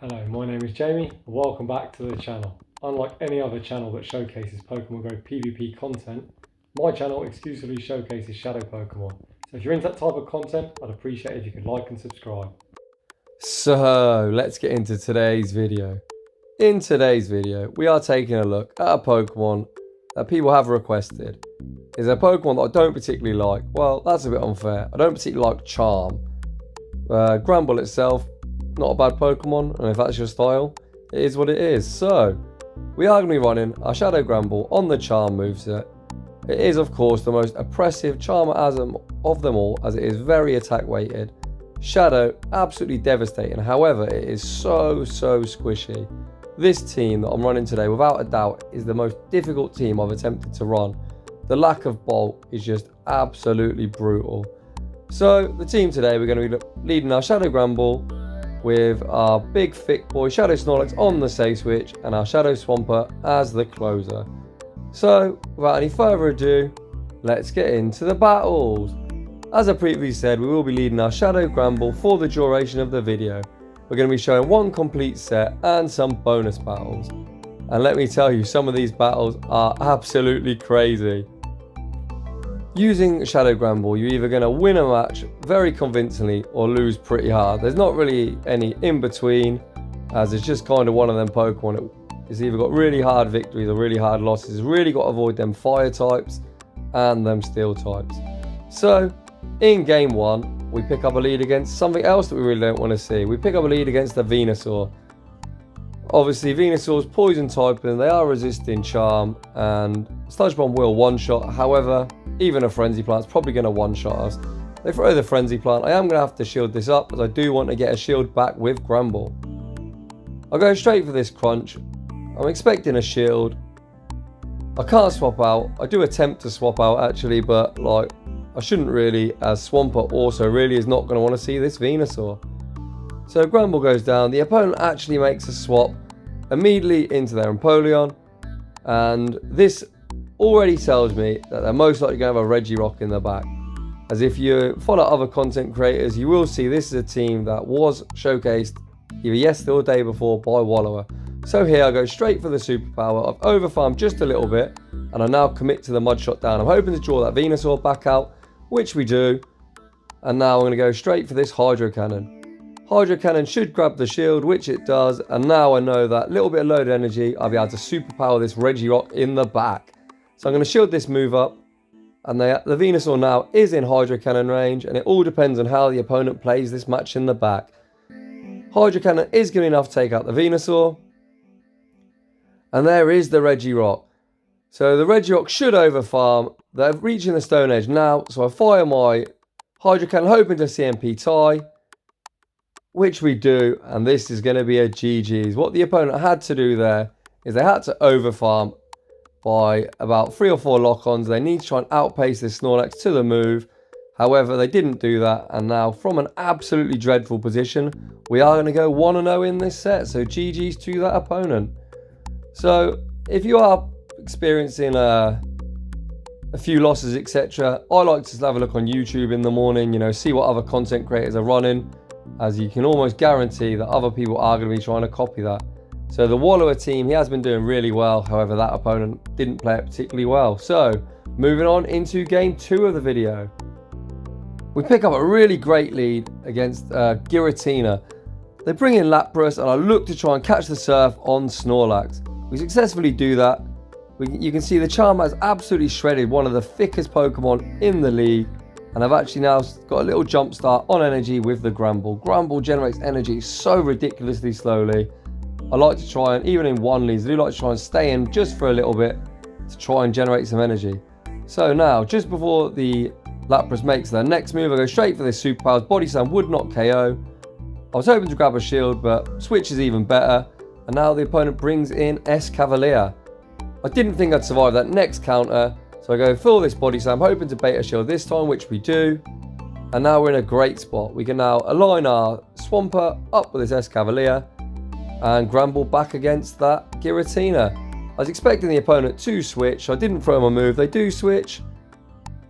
Hello, my name is Jamie and welcome back to the channel. Unlike any other channel that showcases Pokemon Go PvP content, my channel exclusively showcases Shadow Pokemon. So if you're into that type of content, I'd appreciate it if you could like and subscribe. So let's get into today's video. In today's video, we are taking a look at a Pokemon that people have requested. It's a Pokemon that I don't particularly like. Well, that's a bit unfair. I don't particularly like Charm. Granbull itself, not a bad Pokemon, and if that's your style, it is what it is. So, we are going to be running our Shadow Granbull on the Charm moveset. It is, of course, the most oppressive Charmer of them all, as it is very attack weighted. Shadow, absolutely devastating. However, it is so squishy. This team that I'm running today, without a doubt, is the most difficult team I've attempted to run. The lack of bulk is just absolutely brutal. So, the team today, we're going to be leading our Shadow Granbull with our big thick boy Shadow Snorlax on the save switch and our Shadow Swampert as the closer. So, without any further ado, let's get into the battles. As I previously said, we will be leading our Shadow Granbull for the duration of the video. We're going to be showing one complete set and some bonus battles. And let me tell you, some of these battles are absolutely crazy. Using Shadow Granbull, you're either going to win a match very convincingly or lose pretty hard. There's not really any in between, as it's just kind of one of them Pokemon. It's either got really hard victories or really hard losses. It's really got to avoid them fire types and them steel types. So, in game one, we pick up a lead against something else that we really don't want to see. We pick up a lead against the Venusaur. Obviously, Venusaur's poison type and they are resisting Charm, and Sludge Bomb will one-shot. However, even a Frenzy Plant's probably going to one-shot us. They throw the Frenzy Plant. I am going to have to shield this up, as I do want to get a shield back with Granbull. I'll go straight for this crunch. I'm expecting a shield. I can't swap out. I do attempt to swap out actually, but like I shouldn't really, as Swampert also really is not going to want to see this Venusaur. So Granbull goes down. The opponent actually makes a swap immediately into their Empoleon, and this already tells me that they're most likely going to have a Regirock in the back. As if you follow other content creators, you will see this is a team that was showcased either yesterday or the day before by Wallower. So here I go straight for the superpower. I've overfarmed just a little bit, and I now commit to the mud shot down. I'm hoping to draw that Venusaur back out, which we do. And now I'm going to go straight for this Hydro Cannon. Hydro Cannon should grab the shield, which it does. And now I know that little bit of loaded energy, I'll be able to superpower this Regirock in the back. So I'm going to shield this move up. And the Venusaur now is in Hydro Cannon range. And it all depends on how the opponent plays this match in the back. Hydro Cannon is good enough to take out the Venusaur. And there is the Regirock. So the Regirock should overfarm. They're reaching the Stone Edge now. So I fire my Hydro Cannon hoping to CMP tie, which we do. And this is going to be a GG's. What the opponent had to do there is they had to overfarm by about 3 or 4 lock-ons. They need to try and outpace this Snorlax to the move. However, they didn't do that. And now from an absolutely dreadful position, we are going to go 1-0 in this set. So GG's to that opponent. So if you are experiencing a few losses, etc., I like to have a look on YouTube in the morning, see what other content creators are running, as you can almost guarantee that other people are going to be trying to copy that. So the Wallower team, he has been doing really well. However, that opponent didn't play it particularly well. So moving on into game 2 of the video. We pick up a really great lead against Giratina. They bring in Lapras, and I look to try and catch the Surf on Snorlax. We successfully do that. You can see the Charm has absolutely shredded one of the thickest Pokemon in the league. And I've actually now got a little jump start on energy with the Granbull. Granbull generates energy so ridiculously slowly. I like to try and, even in one leads, I do like to try and stay in just for a little bit to try and generate some energy. So now, just before the Lapras makes their next move, I go straight for this Superpowers. Body Slam would not KO. I was hoping to grab a shield, but Switch is even better. And now the opponent brings in Escavalier. I didn't think I'd survive that next counter, so I go full this Body Slam, hoping to bait a shield this time, which we do. And now we're in a great spot. We can now align our Swampert up with this Escavalier and Granbull back against that Giratina. I was expecting the opponent to switch. I didn't throw my move. They do switch.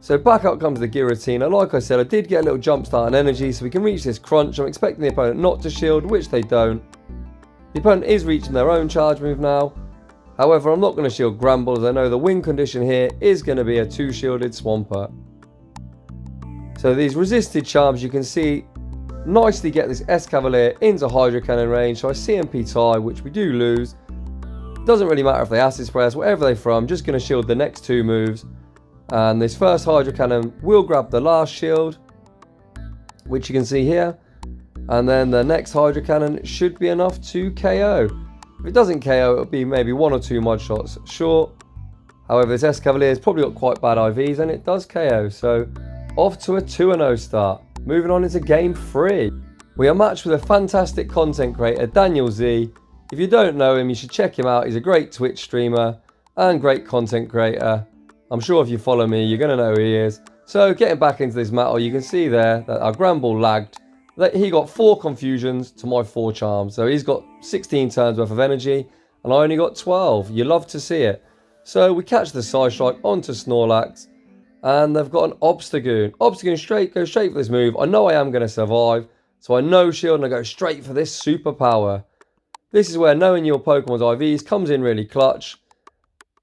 So back up comes the Giratina. Like I said, I did get a little jump start on energy, so we can reach this crunch. I'm expecting the opponent not to shield, which they don't. The opponent is reaching their own charge move now. However, I'm not going to shield Granbull as I know the win condition here is going to be a 2-shielded Swampert. So these resisted charms, you can see, nicely get this S-Cavalier into Hydro Cannon range. So I CMP tie, which we do lose. Doesn't really matter if they acid press, whatever they throw, I'm just going to shield the next 2 moves. And this first Hydro Cannon will grab the last shield, which you can see here. And then the next Hydro Cannon should be enough to KO. If it doesn't KO, it'll be maybe 1 or 2 mod shots short. However, this S-Cavalier's probably got quite bad IVs and it does KO. So off to a 2-0 start. Moving on into game 3. We are matched with a fantastic content creator, Daniel Z. If you don't know him, you should check him out. He's a great Twitch streamer and great content creator. I'm sure if you follow me, you're going to know who he is. So getting back into this battle, you can see there that our Granbull lagged. That he got 4 confusions to my 4 charms. So he's got 16 turns worth of energy and I only got 12. You love to see it. So we catch the side strike onto Snorlax. And they've got an Obstagoon. Obstagoon goes straight for this move. I know I am going to survive. So I no shield and I go straight for this superpower. This is where knowing your Pokemon's IVs comes in really clutch.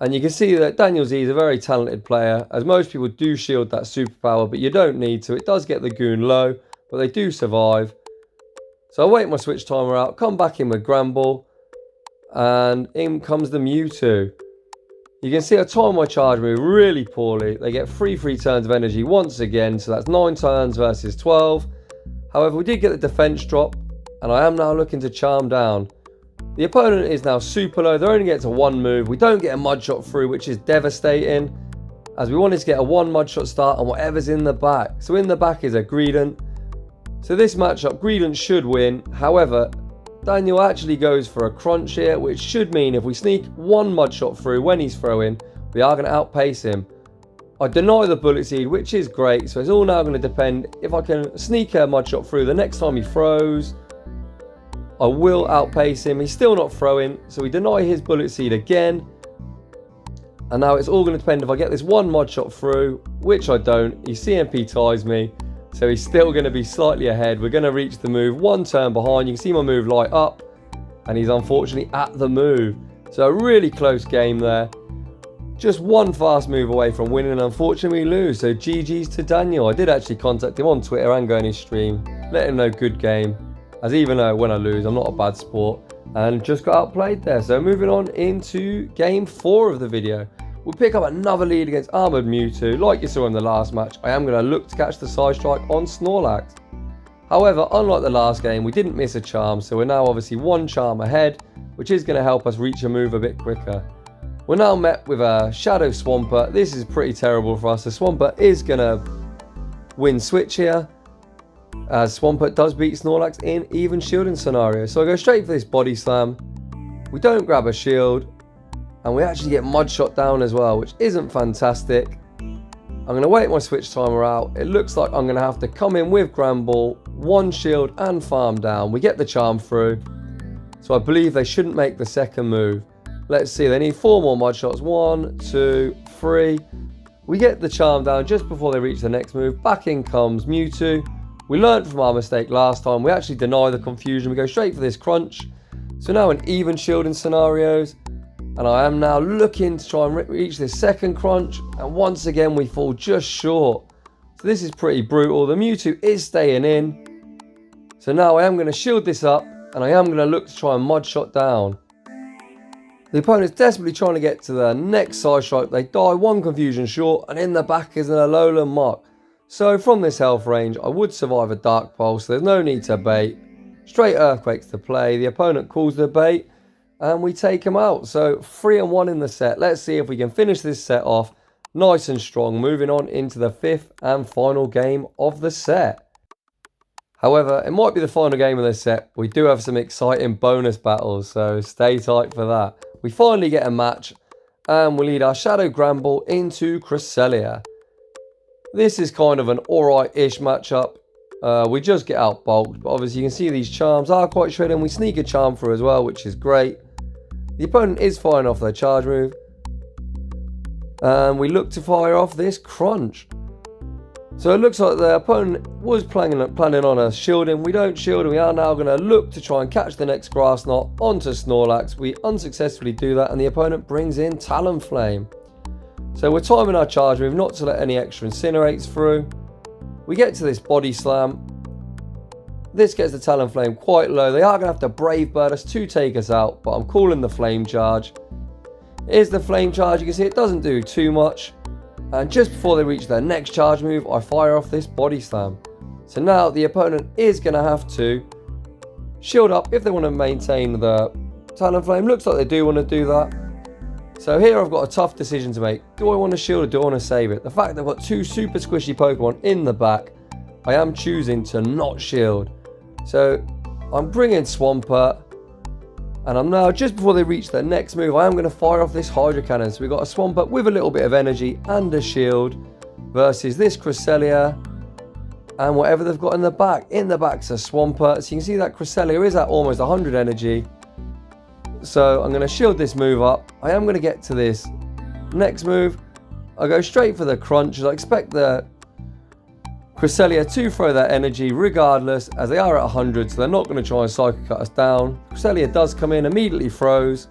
And you can see that Daniel Z is a very talented player. As most people do shield that superpower. But you don't need to. It does get the Goon low. But they do survive. So I wait my switch timer out. Come back in with Granbull. And in comes the Mewtwo. You can see I time my charge move really poorly. They get 3 free turns of energy once again. So that's 9 turns versus 12. However, we did get the defense drop. And I am now looking to charm down. The opponent is now super low. They only get to 1 move. We don't get a mud shot through, which is devastating. As we wanted to get a 1 mud shot start on whatever's in the back. So in the back is a Greedent. So this matchup, Greedent should win. However, Daniel actually goes for a crunch here, which should mean if we sneak 1 mud shot through when he's throwing, we are going to outpace him. I deny the Bullet Seed, which is great. So it's all now going to depend if I can sneak a mud shot through the next time he throws. I will outpace him. He's still not throwing, so we deny his Bullet Seed again. And now it's all going to depend if I get this 1 mud shot through, which I don't. He CMP ties me. So he's still going to be slightly ahead. We're going to reach the move 1 turn behind. You can see my move light up. And he's unfortunately at the move. So a really close game there. Just 1 fast move away from winning and unfortunately we lose. So GG's to Daniel. I did actually contact him on Twitter and go on his stream. Let him know good game. As even though when I lose, I'm not a bad sport. And just got outplayed there. So moving on into game 4 of the video. We'll pick up another lead against Armoured Mewtwo. Like you saw in the last match, I am going to look to catch the side strike on Snorlax. However, unlike the last game, we didn't miss a charm, so we're now obviously 1 charm ahead, which is going to help us reach a move a bit quicker. We're now met with a Shadow Swampert. This is pretty terrible for us. The Swampert is going to win switch here, as Swampert does beat Snorlax in even shielding scenario. So I go straight for this Body Slam. We don't grab a shield. And we actually get mud shot down as well, which isn't fantastic. I'm going to wait my switch timer out. It looks like I'm going to have to come in with Granbull, 1 shield and farm down. We get the charm through. So I believe they shouldn't make the second move. Let's see, they need 4 more mud shots. 1, 2, 3. We get the charm down just before they reach the next move. Back in comes Mewtwo. We learned from our mistake last time. We actually deny the confusion. We go straight for this crunch. So now in even shielding scenarios. And I am now looking to try and reach this second crunch. And once again, we fall just short. So this is pretty brutal. The Mewtwo is staying in. So now I am going to shield this up. And I am going to look to try and mud shot down. The opponent's desperately trying to get to the next side strike. They die 1 confusion short. And in the back is an Alolan Mach. So from this health range, I would survive a Dark Pulse. There's no need to bait. Straight Earthquakes to play. The opponent calls the bait. And we take him out. So 3-1 in the set. Let's see if we can finish this set off nice and strong. Moving on into the 5th and final game of the set. However, it might be the final game of the set. We do have some exciting bonus battles. So stay tight for that. We finally get a match. And we lead our Shadow Granbull into Cresselia. This is kind of an alright-ish matchup. We just get out bulked. But obviously you can see these charms are quite shredded. And we sneak a charm through as well, which is great. The opponent is firing off their charge move. And we look to fire off this crunch. So it looks like the opponent was planning on us shielding. We don't shield, and we are now going to look to try and catch the next grass knot onto Snorlax. We unsuccessfully do that, and the opponent brings in Talonflame. So we're timing our charge move not to let any extra incinerates through. We get to this body slam. This gets the Talonflame quite low. They are going to have to Brave Bird us to take us out, but I'm calling the Flame Charge. Here's the Flame Charge. You can see it doesn't do too much. And just before they reach their next charge move, I fire off this body slam. So now the opponent is going to have to shield up if they want to maintain the Talonflame. Looks like they do want to do that. So here I've got a tough decision to make. Do I want to shield or do I want to save it? The fact that I've got two super squishy Pokemon in the back, I am choosing to not shield. So I'm bringing Swampert. And I'm now, just before they reach their next move, I am going to fire off this Hydro Cannon. So we've got a Swampert with a little bit of energy and a shield versus this Cresselia and whatever they've got in the back. In the back's a Swampert. So you can see that Cresselia is at almost 100 energy. So I'm going to shield this move up. I am going to get to this next move. I go straight for the crunch, as I expect the Cresselia to throw their energy regardless, as they are at 100, so they're not going to try and Psycho Cut us down. Cresselia does come in, immediately throws.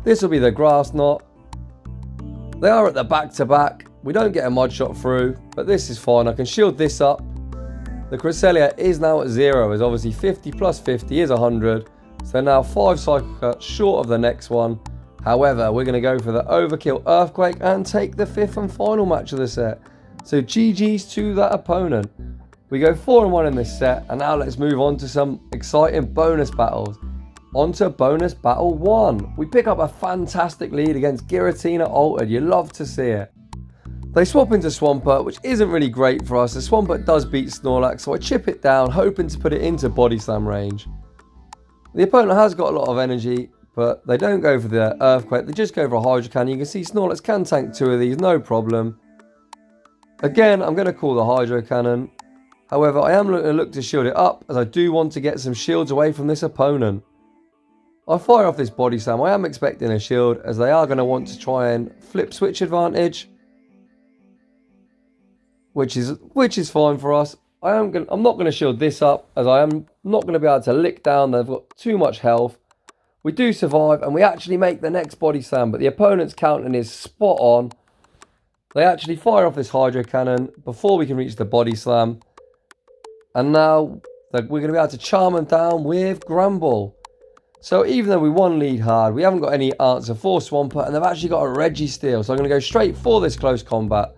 This will be the Grass Knot. They are at the back-to-back. We don't get a Mud Shot through, but this is fine. I can shield this up. The Cresselia is now at 0, as obviously 50 plus 50 is 100. So they're now 5 Psycho Cuts short of the next one. However, we're going to go for the Overkill Earthquake and take the 5th and final match of the set. So GG's to that opponent. We go 4-1 in this set, and now let's move on to some exciting bonus battles. On to bonus battle 1. We pick up a fantastic lead against Giratina Altered. You love to see it. They swap into Swampert, which isn't really great for us. The Swampert does beat Snorlax, so I chip it down, hoping to put it into Body Slam range. The opponent has got a lot of energy, but they don't go for the Earthquake. They just go for a Hydro Cannon. You can see Snorlax can tank 2 of these, no problem. Again, I'm going to call the Hydro Cannon. However, I am going to look to shield it up, as I do want to get some shields away from this opponent. I fire off this Body Slam. I am expecting a shield, as they are going to want to try and flip switch advantage, which is fine for us. I'm not going to shield this up, as I am not going to be able to lick down. They've got too much health. We do survive, and we actually make the next Body Slam, but the opponent's counting is spot on. They actually fire off this Hydro Cannon before we can reach the Body Slam. And now we're going to be able to charm them down with Granbull. So even though we won lead hard, we haven't got any answer for Swampert, and they've actually got a Registeel. So I'm going to go straight for this close combat,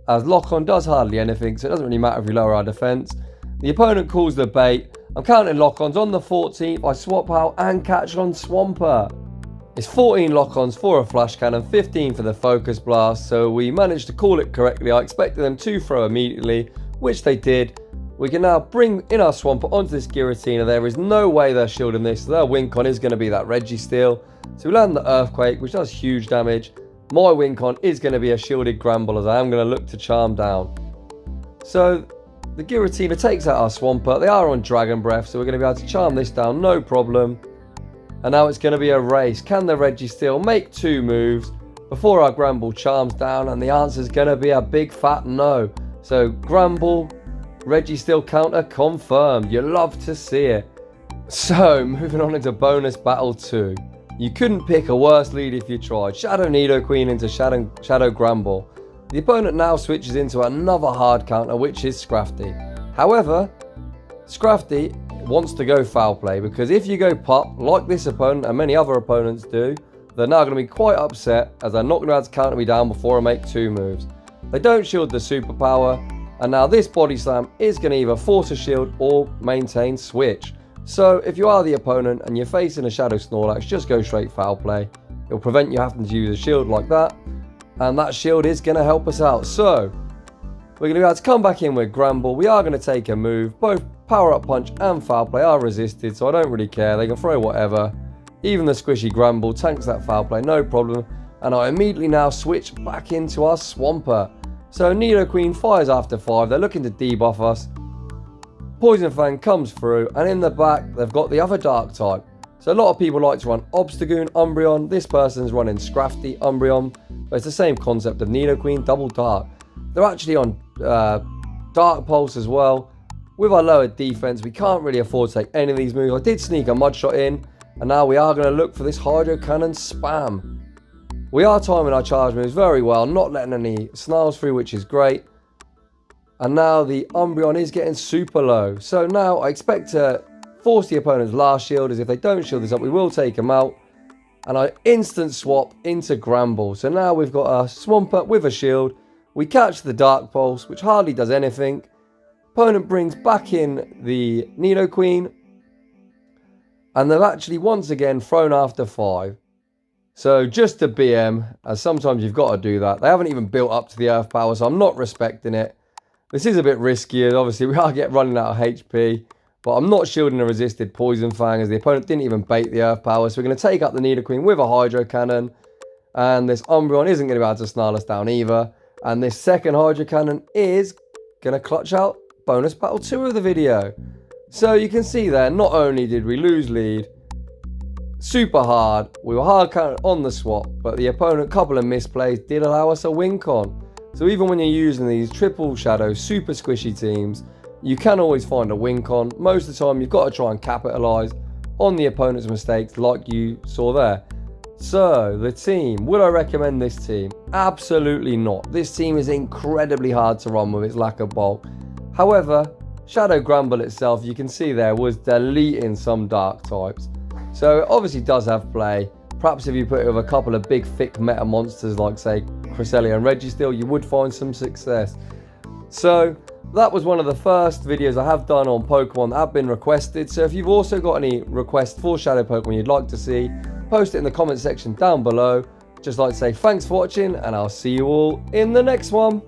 as Lock-On does hardly anything, so it doesn't really matter if we lower our defense. The opponent calls the bait. I'm counting Lock-Ons. On the 14th, I swap out and catch on Swampert. It's 14 Lock-Ons for a Flash Cannon, 15 for the Focus Blast, so we managed to call it correctly. I expected them to throw immediately, which they did. We can now bring in our Swampert onto this Giratina. There is no way they're shielding this, so their win con is going to be that Registeel. So we land the Earthquake, which does huge damage. My win con is going to be a shielded Granbull, as I am going to look to charm down. So the Giratina takes out our Swampert. They are on Dragon Breath, so we're going to be able to charm this down, no problem. And now it's going to be a race. Can the Registeel make 2 moves before our Granbull charms down? And the answer is going to be a big fat no. So Granbull, Registeel counter confirmed. You love to see it. So moving on into bonus battle 2. You couldn't pick a worse lead if you tried. Shadow Nidoqueen into Shadow Granbull. The opponent now switches into another hard counter, which is Scrafty. However, Scrafty wants to go foul play, because if you go pop, like this opponent and many other opponents do, they're now going to be quite upset, as they're not going to be able to counter me down before I make 2 moves. They don't shield the superpower, and now this Body Slam is going to either force a shield or maintain switch. So if you are the opponent and you're facing a Shadow Snorlax, just go straight foul play. It'll prevent you having to use a shield like that, and that shield is going to help us out. So we're going to be able to come back in with Granbull. We are going to take a move. Both Power Up Punch and Foul Play are resisted, so I don't really care. They can throw whatever. Even the squishy Granbull tanks that Foul Play, no problem. And I immediately now switch back into our Swampert. So Nidoqueen fires after 5. They're looking to debuff us. Poison Fang comes through, and in the back they've got the other Dark type. So a lot of people like to run Obstagoon, Umbreon. This person's running Scrafty, Umbreon. But it's the same concept of Nidoqueen, double Dark. They're actually on Dark Pulse as well. With our lower defense, we can't really afford to take any of these moves. I did sneak a Mud Shot in, and now we are going to look for this Hydro Cannon spam. We are timing our charge moves very well, not letting any snarls through, which is great. And now the Umbreon is getting super low. So now I expect to force the opponent's last shield, as if they don't shield this up, we will take them out. And I instant swap into Granbull. So now we've got a Swampert with a shield. We catch the Dark Pulse, which hardly does anything. Opponent brings back in the Nidoqueen. And they've actually once again thrown after 5. So just to BM, as sometimes you've got to do that. They haven't even built up to the Earth Power, so I'm not respecting it. This is a bit riskier. Obviously, we are running out of HP. But I'm not shielding a resisted Poison Fang, as the opponent didn't even bait the Earth Power. So we're going to take out the Nidoqueen with a Hydro Cannon. And this Umbreon isn't going to be able to snarl us down either. And this second Hydro Cannon is going to clutch out bonus battle 2 of the video. So you can see there, not only did we lose lead super hard, we were hard counted on the swap, but the opponent, couple of misplays, did allow us a win con. So even when you're using these triple shadow super squishy teams, you can always find a win con. Most of the time you've got to try and capitalize on the opponent's mistakes, like you saw there. So the team, would I recommend this team? Absolutely not. This team is incredibly hard to run with its lack of bulk. However, Shadow Granbull itself, you can see there, was deleting some dark types. So it obviously does have play. Perhaps if you put it with a couple of big thick meta monsters like, say, Cresselia and Registeel, you would find some success. So that was one of the first videos I have done on Pokemon that have been requested. So if you've also got any requests for Shadow Pokemon you'd like to see, post it in the comment section down below. Just like to say thanks for watching, and I'll see you all in the next one.